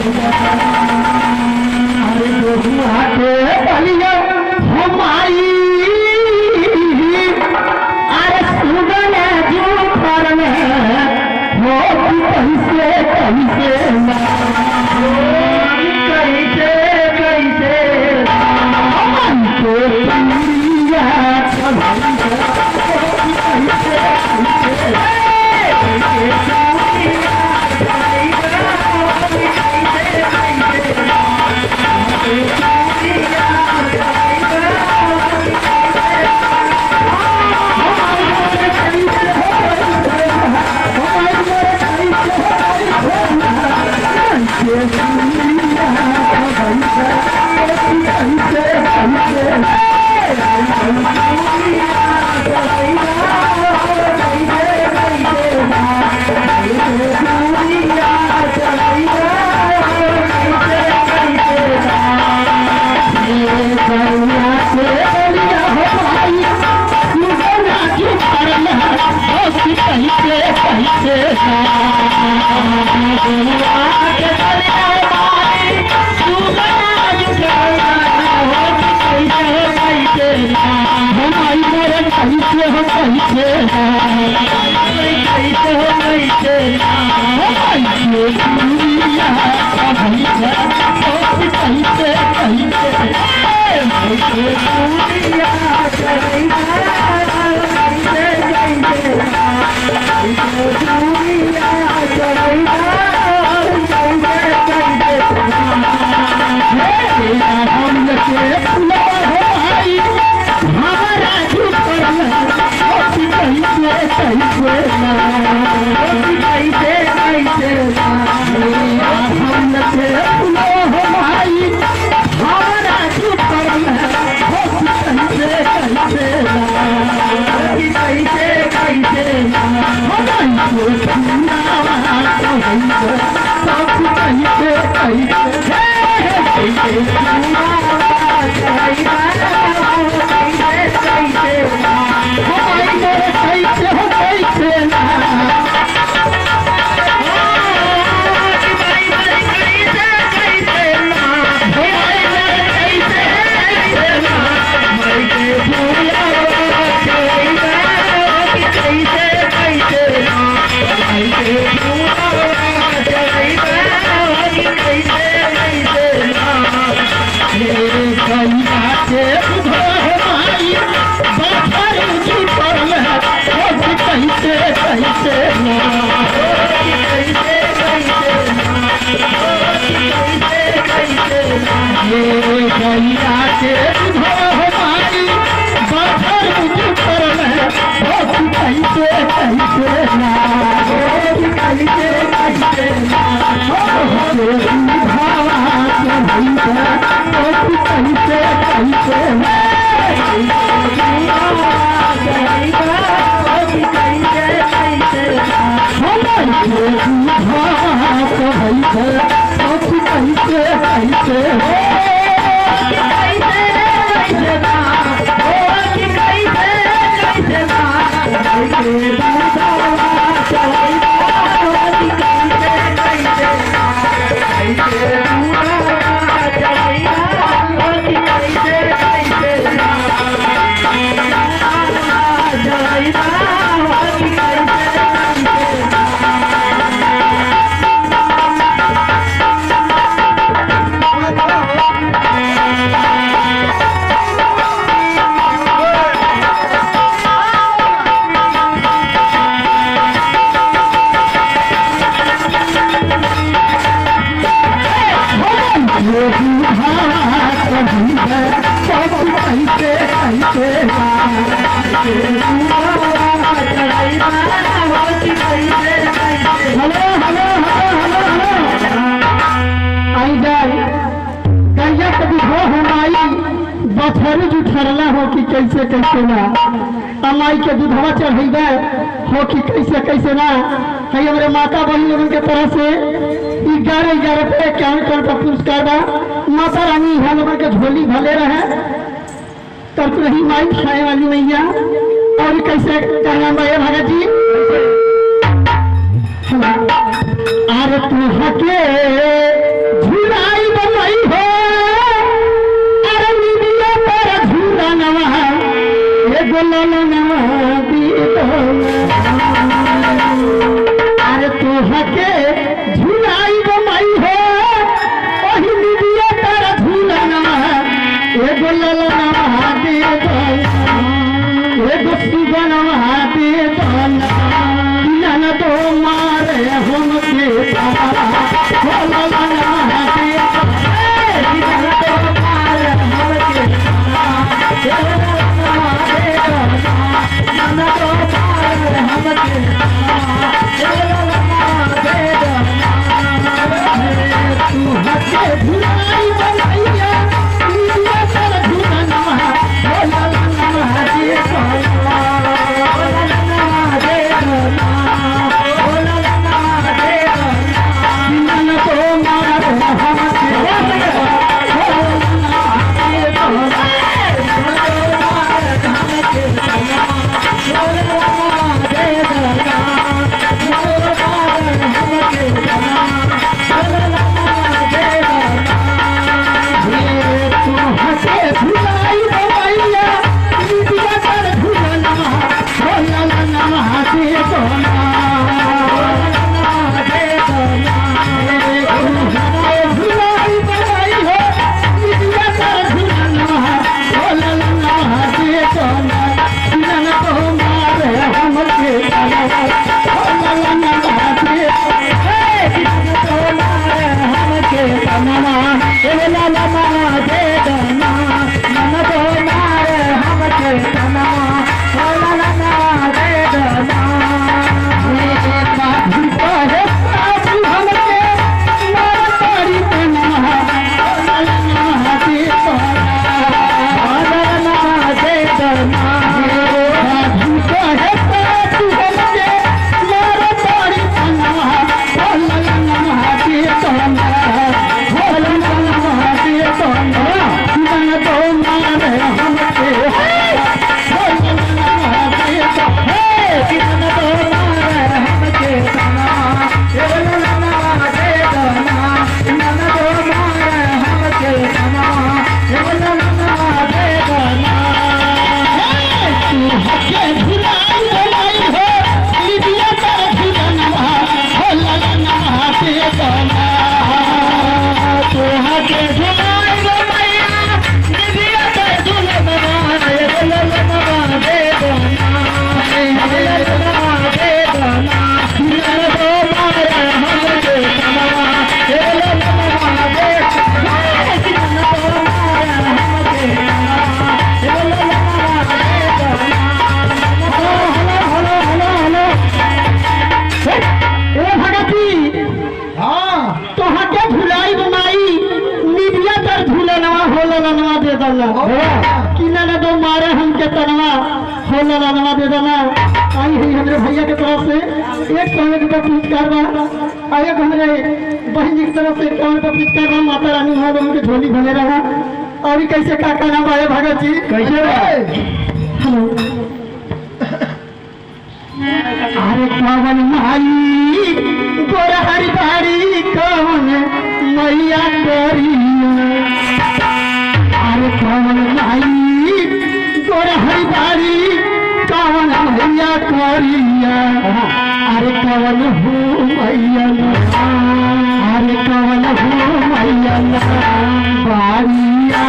अरे गोहुआ के बलिया हमारी अरे सुगन जो पर में हो कैसे कैसे कैसे कैसे बथरी जुठरला हो कि कैसे कैसे ना अमाई के दूधवा चढ़ेबे हो कि कैसे कैसे ना है हमारे माता बहन लोगों के तरफ से 11,11 रुपये काउंटर का पुरस्कार बा। माता रानी हम लोगों के झोली भले रहे तब रही माई खाए वाली मैया। और कैसे कहना भैया भगत जी आर तू हके दे दोना दे दोना भुलाई बनाई हो निदिया तर झुलनवा हो ललनवा दे दोना किनन तो मारे हमके तनवा हो ललनवा दे किनन तो मारे हमके तनवा हो ललनवा दे दोना मन तो मारे हमके तनवा हो ललनवा दे दोना मेरे बाबू कहे बाबू हमके मार तारी तनवा हो ललनवा दे दोना हो ललनवा दे दोना मेरे बाबू कहे बाबू हमके मार तारी तनवा हो ललनवा दे दोना हो ललनवा दे दोना मन तो मारे हमके हो ललनवा दे दोना किन तो मारे हमके तनवा हो ललनवा दे दोना मन तो मारे हमके तनवा हो ललनवा दे दोना तू हके भुलाई बनाई हो निदिया तर झुलनवा हो ललनवा दे दोना तू हके भुलाई बनाई निदिया तर झुलनवा हो ललनवा दे दोना हो ललनवा दे दोना किन तो मारे हमके तनवा हो ललनवा दे दोना किन तो मारे हमके तनवा हो ललनवा दे दोना हेलो ए भगती हाँ तोहके भुलाई बनाई निदिया तर झूलनवा हो ललनवा दे देना किन न दो मारे हमके तनवा हो ललनवा दे देना आई है हमरे भैया के तरफ से 100 रुपया पुरस्कार बा और एक हमरे बहन जी की तरफ से 100 रुपया पुरस्कार बा माता रानी हो उनके झोली भले रहा और ई कैसे का नाम बा भगत जी कैसे हेलो अरे कवन माई गोरा हरी बाड़ी कवन मैया करिया अरे कवन माई गोरा हरी बाड़ी कवन मैया करिया अरे कवन हो मैया अरे कवन हो मैया बाड़िया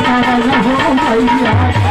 कवन हो मैया